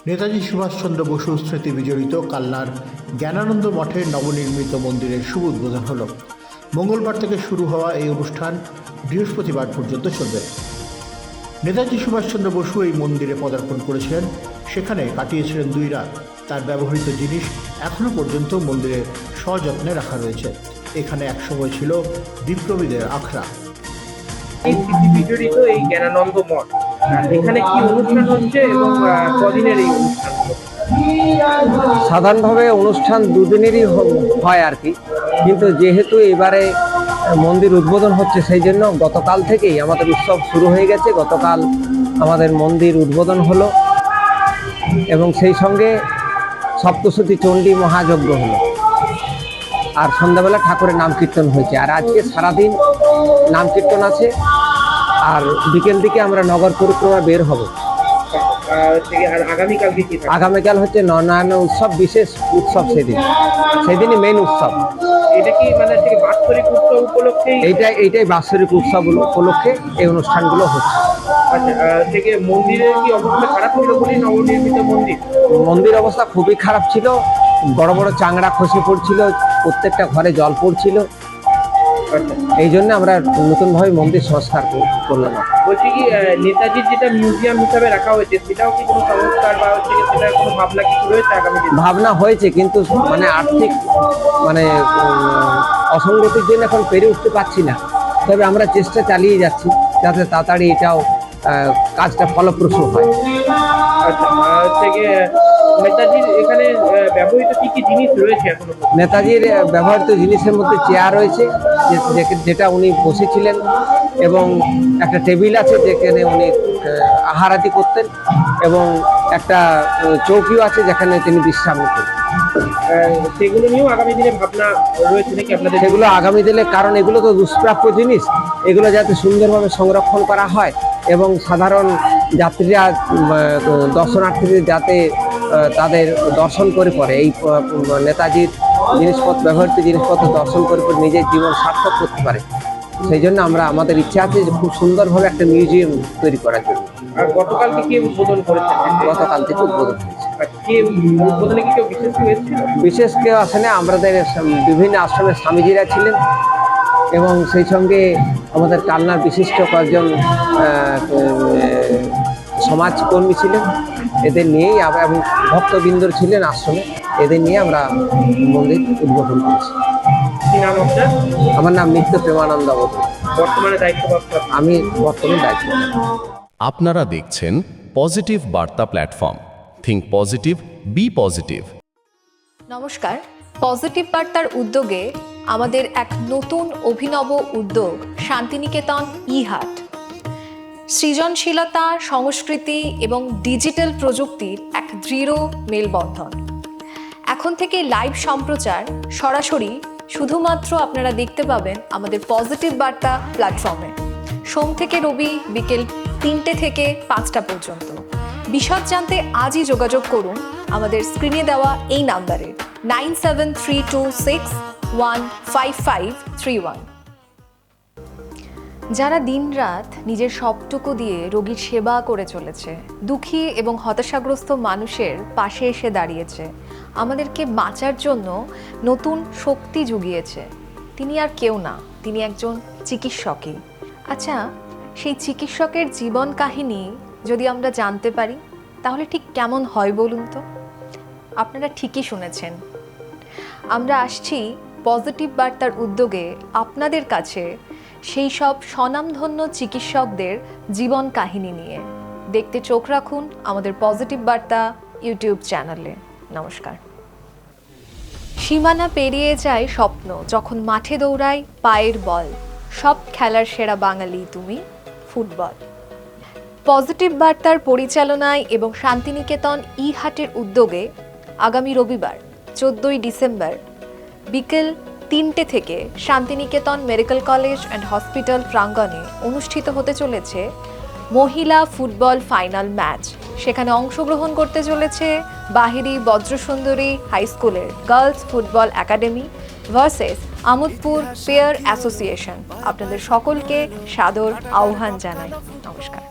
নেতাজি সুভাষচন্দ্র বসু স্মৃতি বিজড়িত কালনার জ্ঞানানন্দ মঠের নবনির্মিত মন্দিরের শুভ উদ্বোধন হল। মঙ্গলবার থেকে শুরু হওয়া এই অনুষ্ঠান বৃহস্পতিবার পর্যন্ত চলবে। নেতাজি সুভাষচন্দ্র বসু এই মন্দিরে পদার্পণ করেছিলেন, সেখানে কাটিয়েছিলেন 2 রাত। তার ব্যবহৃত জিনিস এখনও পর্যন্ত মন্দিরে সযত্নে রাখা রয়েছে। এখানে একসময় ছিল বিপ্লবীদের আখড়া। এই স্মৃতি বিজড়িত এই জ্ঞানানন্দ মঠ, এখানে কি অনুষ্ঠান হচ্ছে এবং কদিনের এই অনুষ্ঠান? সাধারণভাবে অনুষ্ঠান 2 দিনেরই হয় আর কি, কিন্তু যেহেতু এবারে মন্দির উদ্বোধন হচ্ছে সেই জন্য গতকাল থেকেই আমাদের উৎসব শুরু হয়ে গেছে। গতকাল আমাদের মন্দির উদ্বোধন হলো এবং সেই সঙ্গে সপ্তশতী চণ্ডী মহাযজ্ঞ হলো, আর সন্ধ্যাবেলা ঠাকুরের নাম কীর্তন হয়েছে। আর আজকে সারাদিন নাম কীর্তন আছে, আর বিকেল দিকে আমরা নগর পরিক্রমা বের হব। আগামীকাল হচ্ছে নরনারায়ণ উৎসব, বিশেষ উৎসব সেদিনই মেন উৎসব। এটা কি মানে বাৎসরিক উৎসব উপলক্ষে? এইটাই বাৎসরিক উৎসব উপলক্ষে এই অনুষ্ঠানগুলো হচ্ছে। আচ্ছা, মন্দিরের কি অবস্থা খারাপ ছিল? বলি নবনির্মিত মন্দির অবস্থা খুবই খারাপ ছিল। বড় বড় চাংড়া খসে পড়ছিল, প্রত্যেকটা ঘরে জল পড়ছিল। এই জন্য আমরা নতুনভাবে মন্দির সংস্কার করলাম। বলছি কি, নেতাজির যেটা মিউজিয়াম হিসাবে রাখা হয়েছে সেটাও কি কোনো সংস্কার বা সেটার কোনো ভাবনা কিছু রয়েছে আগামী দিনে? ভাবনা হয়েছে, কিন্তু মানে আর্থিক অসঙ্গতির জন্য এখন পেরে উঠতে পারছি না। তবে আমরা চেষ্টা চালিয়ে যাচ্ছি যাতে তাড়াতাড়ি এটাও কাজটা ফলপ্রসূ হয়। নেতাজির এখানে ব্যবহৃত কি কি জিনিস রয়েছে এখনো? নেতাজির ব্যবহৃত জিনিসের মধ্যে চেয়ার রয়েছে, যেটা উনি বসেছিলেন, এবং একটা টেবিল আছে যেখানে উনি আহারাদি করতেন, এবং একটা চৌকিও আছে যেখানে তিনি বিশ্রাম নিতেন। সেগুলো নিয়েও আগামী দিনে ভাবনা রয়েছে নাকি আপনাদের? সেগুলো আগামী দিনে, কারণ এগুলো তো দুষ্প্রাপ্য জিনিস, এগুলো যাতে সুন্দরভাবে সংরক্ষণ করা হয় এবং সাধারণ যাত্রীরা, দর্শনার্থীদের যাতে তাদের দর্শন করে পরে এই নেতাজির জিনিসপত্র, ব্যবহৃত জিনিসপত্র দর্শন করে পরে নিজের জীবন সার্থক করতে পারে। সেই জন্য আমাদের ইচ্ছা আছে যে খুব সুন্দরভাবে একটা মিউজিয়াম তৈরি করার জন্য। আর গতকালকে কে উদ্বোধন করেছেন? গতকাল থেকে উদ্বোধন হয়েছে। উদ্বোধনে কি কেউ বিশেষ কেউ আসেনি, আমাদের বিভিন্ন আশ্রমের স্বামীজিরা ছিলেন এবং সেই সঙ্গে আমাদের কালনার বিশিষ্ট কয়েকজন সমাজকর্মী ছিলেন। এদের নিয়েই এবং ভক্তবৃন্দ ছিলেন আশ্রমে, এদের নিয়ে আমরা মন্দির উদ্বোধন করেছি। আমার নাম নিত্য প্রেমানন্দ বধূ। আমি বর্তমানে দায়িত্ব। আপনারা দেখছেন positive Barta platform. Think positive, be positive. নমস্কার। পজিটিভ বার্তার উদ্যোগে আমাদের এক নতুন অভিনব উদ্যোগ শান্তিনিকেতন ই-হাট। সৃজনশীলতা, সংস্কৃতি এবং ডিজিটাল প্রযুক্তির এক দৃঢ় মেলবন্ধন। এখন থেকে লাইভ সম্প্রচার সরাসরি শুধুমাত্র আপনারা দেখতে পাবেন আমাদের পজিটিভ বার্তা প্ল্যাটফর্মে, সোম থেকে রবি বিকেল 3টে থেকে 5টা পর্যন্ত। বিশদ জানতে আজই যোগাযোগ করুন আমাদের স্ক্রিনে দেওয়া এই নাম্বারে 9732615531। যারা দিনরাত নিজের সবটুকু দিয়ে রোগীর সেবা করে চলেছে, দুঃখী এবং হতাশাগ্রস্ত মানুষের পাশে এসে দাঁড়িয়েছে, আমাদেরকে বাঁচার জন্য নতুন শক্তি জুগিয়েছে, তিনি আর কেউ না, তিনি একজন চিকিৎসকই। আচ্ছা, সেই চিকিৎসকের জীবন কাহিনী যদি আমরা জানতে পারি তাহলে ঠিক কেমন হয় বলুন তো? আপনারা ঠিকই শুনেছেন, আমরা আসছি পজিটিভ বার্তার উদ্যোগে আপনাদের কাছে সেই সব স্বনামধন্য চিকিৎসকদের জীবন কাহিনী নিয়ে। দেখতে চোখ রাখুন আমাদের পজিটিভ বার্তা ইউটিউব চ্যানেলে। নমস্কার। সীমানা পেরিয়ে যায় স্বপ্ন, যখন মাঠে দৌড়ায় পায়ের বল, সব খেলার সেরা বাঙালি তুমি, ফুটবল। পজিটিভ বার্তার পরিচালনায় এবং শান্তিনিকেতন ই-হাটের উদ্যোগে আগামী রবিবার 14ই ডিসেম্বর বিকেল 3টে থেকে Shantiniketan medical college and hospital প্রাঙ্গণে অনুষ্ঠিত হতে চলেছে মহিলা ফুটবল ফাইনাল ম্যাচ। সেখানে অংশগ্রহণ করতে চলেছে বাহিরি বজ্রসুন্দরী হাই স্কুলের girls football academy versus Amodpur pair association. আপনাদের সকলকে সাদর আহ্বান জানাই। নমস্কার।